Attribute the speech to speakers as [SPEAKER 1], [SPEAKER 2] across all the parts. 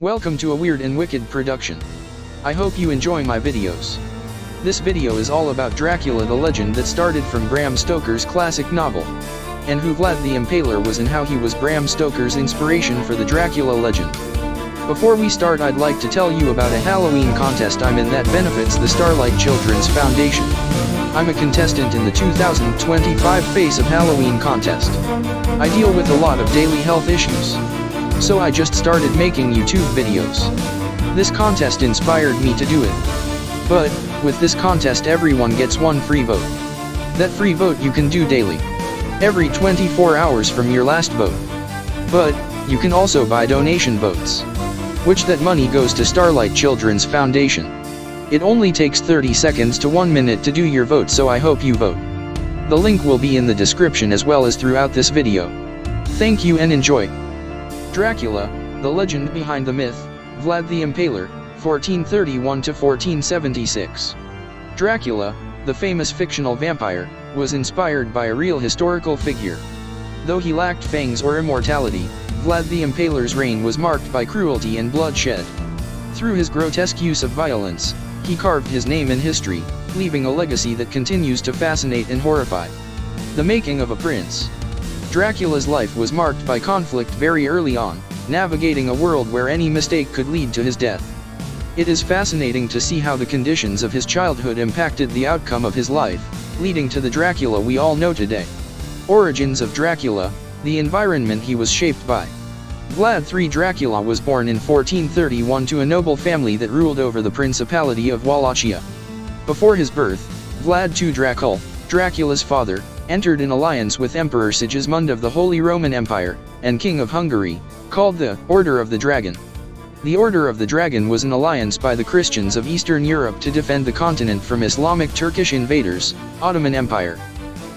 [SPEAKER 1] Welcome to a weird and wicked production. I hope you enjoy my videos. This video is all about Dracula the legend that started from Bram Stoker's classic novel, and who Vlad the Impaler was and how he was Bram Stoker's inspiration for the Dracula legend. Before we start, I'd like to tell you about a Halloween contest I'm in that benefits the Starlight Children's Foundation. I'm a contestant in the 2025 Face of Halloween contest. I deal with a lot of daily health issues, so I just started making YouTube videos. This contest inspired me to do it. But, with this contest everyone gets one free vote. That free vote you can do daily, every 24 hours from your last vote. But, you can also buy donation votes, which that money goes to Starlight Children's Foundation. It only takes 30 seconds to 1 minute to do your vote, so I hope you vote. The link will be in the description as well as throughout this video. Thank you and enjoy. Dracula, the legend behind the myth, Vlad the Impaler, 1431 to 1476. Dracula, the famous fictional vampire, was inspired by a real historical figure. Though he lacked fangs or immortality, Vlad the Impaler's reign was marked by cruelty and bloodshed. Through his grotesque use of violence, he carved his name in history, leaving a legacy that continues to fascinate and horrify. The making of a prince. Dracula's life was marked by conflict very early on, navigating a world where any mistake could lead to his death. It is fascinating to see how the conditions of his childhood impacted the outcome of his life, leading to the Dracula we all know today. Origins of Dracula, the environment he was shaped by. Vlad III Dracula was born in 1431 to a noble family that ruled over the Principality of Wallachia. Before his birth, Vlad II Dracula's father, entered an alliance with Emperor Sigismund of the Holy Roman Empire, and King of Hungary, called the Order of the Dragon. The Order of the Dragon was an alliance by the Christians of Eastern Europe to defend the continent from Islamic Turkish invaders, Ottoman Empire.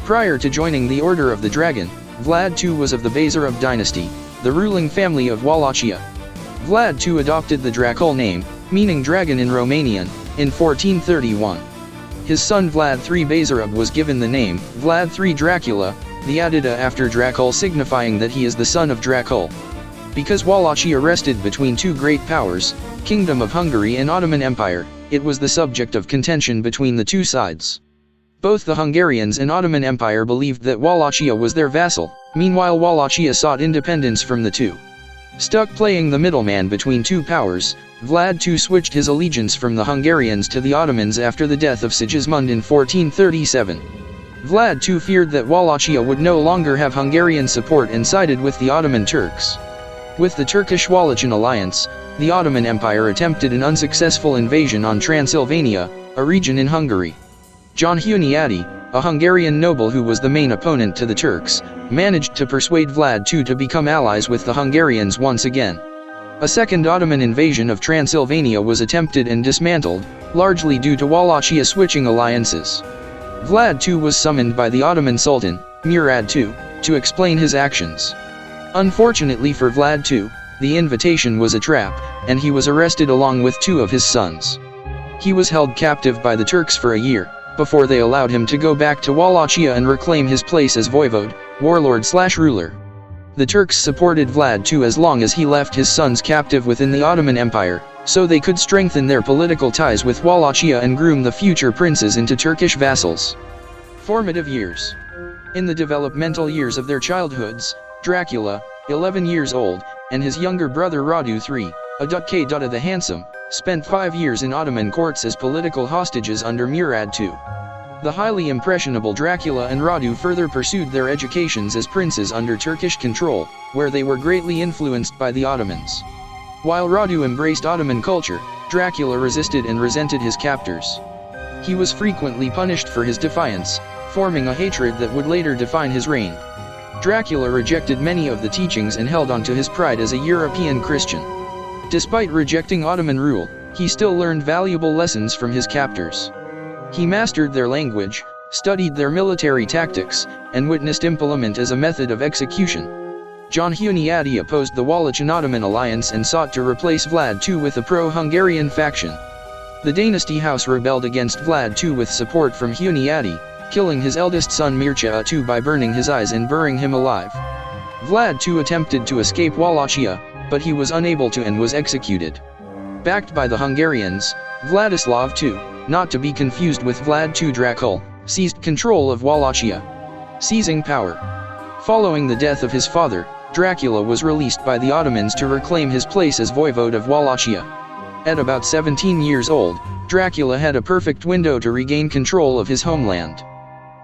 [SPEAKER 1] Prior to joining the Order of the Dragon, Vlad II was of the Bazarov dynasty, the ruling family of Wallachia. Vlad II adopted the Dracul name, meaning dragon in Romanian, in 1431. His son Vlad III Bazarov was given the name Vlad III Dracula, the added a after Dracul, signifying that he is the son of Dracul. Because Wallachia rested between two great powers, Kingdom of Hungary and Ottoman Empire, it was the subject of contention between the two sides. Both the Hungarians and Ottoman Empire believed that Wallachia was their vassal, meanwhile Wallachia sought independence from the two. Stuck playing the middleman between two powers, Vlad II switched his allegiance from the Hungarians to the Ottomans after the death of Sigismund in 1437. Vlad II feared that Wallachia would no longer have Hungarian support and sided with the Ottoman Turks. With the Turkish-Wallachian alliance, the Ottoman Empire attempted an unsuccessful invasion on Transylvania, a region in Hungary. John Hunyadi, a Hungarian noble who was the main opponent to the Turks, managed to persuade Vlad II to become allies with the Hungarians once again. A second Ottoman invasion of Transylvania was attempted and dismantled, largely due to Wallachia switching alliances. Vlad II was summoned by the Ottoman Sultan, Murad II, to explain his actions. Unfortunately for Vlad II, the invitation was a trap, and he was arrested along with two of his sons. He was held captive by the Turks for a year, before they allowed him to go back to Wallachia and reclaim his place as voivode, warlord/ruler. The Turks supported Vlad II as long as he left his sons captive within the Ottoman Empire, so they could strengthen their political ties with Wallachia and groom the future princes into Turkish vassals. Formative years. In the developmental years of their childhoods, Dracula, 11 years old, and his younger brother Radu III, Adutke the Handsome, spent 5 years in Ottoman courts as political hostages under Murad II. The highly impressionable Dracula and Radu further pursued their educations as princes under Turkish control, where they were greatly influenced by the Ottomans. While Radu embraced Ottoman culture, Dracula resisted and resented his captors. He was frequently punished for his defiance, forming a hatred that would later define his reign. Dracula rejected many of the teachings and held on to his pride as a European Christian. Despite rejecting Ottoman rule, he still learned valuable lessons from his captors. He mastered their language, studied their military tactics, and witnessed implement as a method of execution. John Hunyadi opposed the Wallachian-Ottoman alliance and sought to replace Vlad II with a pro-Hungarian faction. The dynasty house rebelled against Vlad II with support from Hunyadi, killing his eldest son Mircea II by burning his eyes and burying him alive. Vlad II attempted to escape Wallachia, but he was unable to and was executed. Backed by the Hungarians, Vladislav II, not to be confused with Vlad II Dracula, seized control of Wallachia. Seizing power. Following the death of his father, Dracula was released by the Ottomans to reclaim his place as voivode of Wallachia. At about 17 years old, Dracula had a perfect window to regain control of his homeland.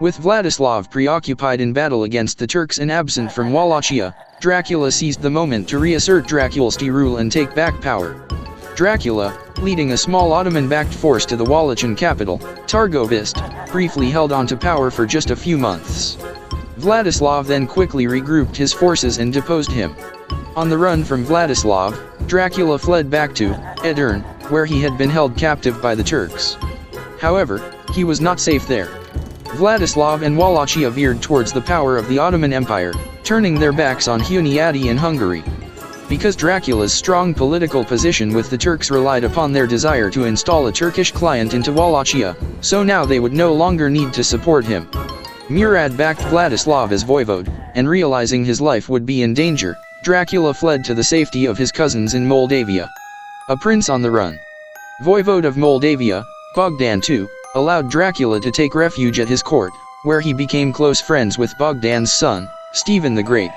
[SPEAKER 1] With Vladislav preoccupied in battle against the Turks and absent from Wallachia, Dracula seized the moment to reassert Dracula's rule and take back power. Dracula, leading a small Ottoman-backed force to the Wallachian capital, Targovist, briefly held on to power for just a few months. Vladislav then quickly regrouped his forces and deposed him. On the run from Vladislav, Dracula fled back to Edirne, where he had been held captive by the Turks. However, he was not safe there. Vladislav and Wallachia veered towards the power of the Ottoman Empire, turning their backs on Hunyadi and Hungary. Because Dracula's strong political position with the Turks relied upon their desire to install a Turkish client into Wallachia, so now they would no longer need to support him. Murad backed Vladislav as voivode, and realizing his life would be in danger, Dracula fled to the safety of his cousins in Moldavia. A prince on the run. Voivode of Moldavia, Bogdan II, allowed Dracula to take refuge at his court, where he became close friends with Bogdan's son, Stephen the Great.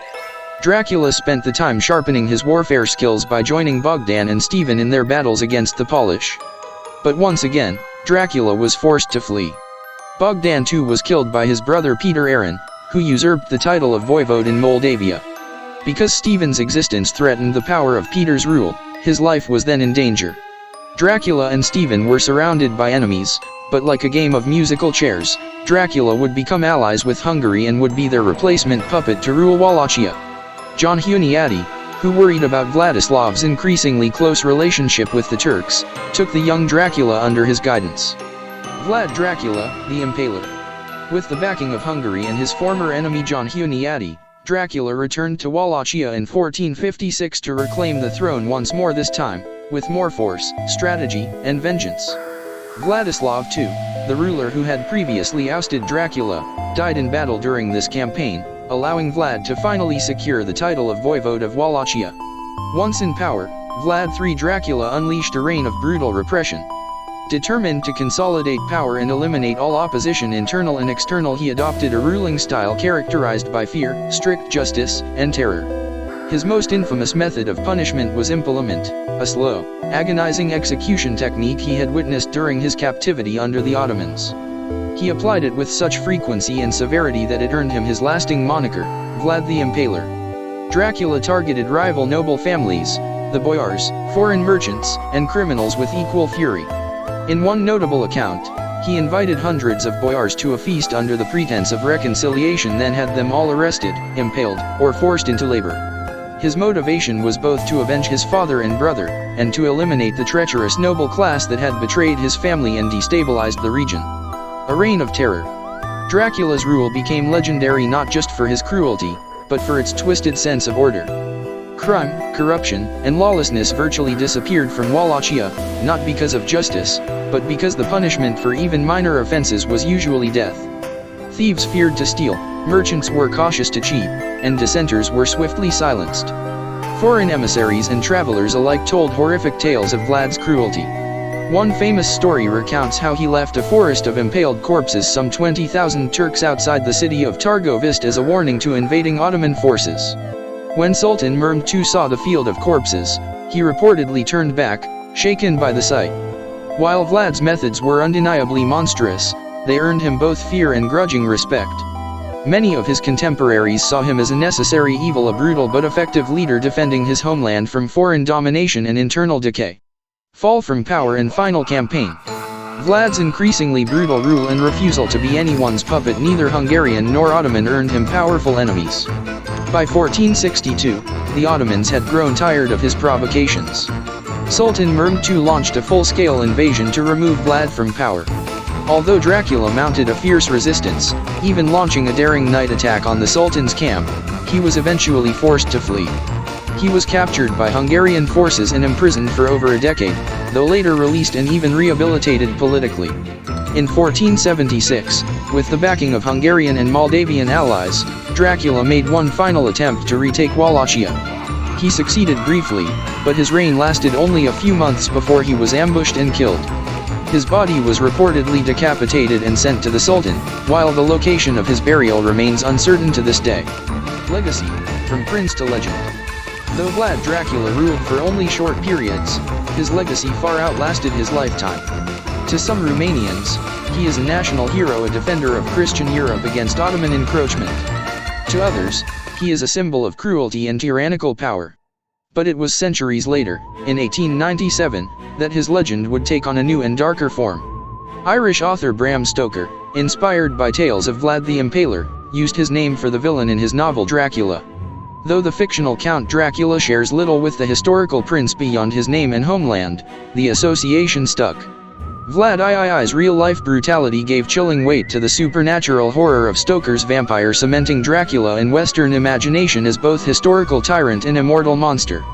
[SPEAKER 1] Dracula spent the time sharpening his warfare skills by joining Bogdan and Stephen in their battles against the Polish. But once again, Dracula was forced to flee. Bogdan II was killed by his brother Peter Aaron, who usurped the title of voivode in Moldavia. Because Stephen's existence threatened the power of Peter's rule, his life was then in danger. Dracula and Stephen were surrounded by enemies, but like a game of musical chairs, Dracula would become allies with Hungary and would be their replacement puppet to rule Wallachia. John Hunyadi, who worried about Vladislav's increasingly close relationship with the Turks, took the young Dracula under his guidance. Vlad Dracula, the Impaler. With the backing of Hungary and his former enemy John Hunyadi, Dracula returned to Wallachia in 1456 to reclaim the throne once more, this time with more force, strategy, and vengeance. Vladislav II, the ruler who had previously ousted Dracula, died in battle during this campaign, allowing Vlad to finally secure the title of voivode of Wallachia. Once in power, Vlad III Dracula unleashed a reign of brutal repression. Determined to consolidate power and eliminate all opposition, internal and external, he adopted a ruling style characterized by fear, strict justice, and terror. His most infamous method of punishment was impalement, a slow, agonizing execution technique he had witnessed during his captivity under the Ottomans. He applied it with such frequency and severity that it earned him his lasting moniker, Vlad the Impaler. Dracula targeted rival noble families, the boyars, foreign merchants, and criminals with equal fury. In one notable account, he invited hundreds of boyars to a feast under the pretense of reconciliation, then had them all arrested, impaled, or forced into labor. His motivation was both to avenge his father and brother, and to eliminate the treacherous noble class that had betrayed his family and destabilized the region. A reign of terror. Dracula's rule became legendary not just for his cruelty, but for its twisted sense of order. Crime, corruption, and lawlessness virtually disappeared from Wallachia, not because of justice, but because the punishment for even minor offenses was usually death. Thieves feared to steal, merchants were cautious to cheat, and dissenters were swiftly silenced. Foreign emissaries and travelers alike told horrific tales of Vlad's cruelty. One famous story recounts how he left a forest of impaled corpses some 20,000 Turks outside the city of Targovist as a warning to invading Ottoman forces. When Sultan Mehmed II saw the field of corpses, he reportedly turned back, shaken by the sight. While Vlad's methods were undeniably monstrous, they earned him both fear and grudging respect. Many of his contemporaries saw him as a necessary evil, a brutal but effective leader defending his homeland from foreign domination and internal decay. Fall from power and final campaign. Vlad's increasingly brutal rule and refusal to be anyone's puppet, neither Hungarian nor Ottoman, earned him powerful enemies. By 1462, the Ottomans had grown tired of his provocations. Sultan Mehmed II launched a full-scale invasion to remove Vlad from power. Although Dracula mounted a fierce resistance, even launching a daring night attack on the Sultan's camp, he was eventually forced to flee. He was captured by Hungarian forces and imprisoned for over a decade, though later released and even rehabilitated politically. In 1476, with the backing of Hungarian and Moldavian allies, Dracula made one final attempt to retake Wallachia. He succeeded briefly, but his reign lasted only a few months before he was ambushed and killed. His body was reportedly decapitated and sent to the Sultan, while the location of his burial remains uncertain to this day. Legacy, from prince to legend. Though Vlad Dracula ruled for only short periods, his legacy far outlasted his lifetime. To some Romanians, he is a national hero, a defender of Christian Europe against Ottoman encroachment. To others, he is a symbol of cruelty and tyrannical power. But it was centuries later, in 1897, that his legend would take on a new and darker form. Irish author Bram Stoker, inspired by tales of Vlad the Impaler, used his name for the villain in his novel Dracula. Though the fictional Count Dracula shares little with the historical prince beyond his name and homeland, the association stuck. Vlad III's real-life brutality gave chilling weight to the supernatural horror of Stoker's vampire, cementing Dracula in Western imagination as both historical tyrant and immortal monster.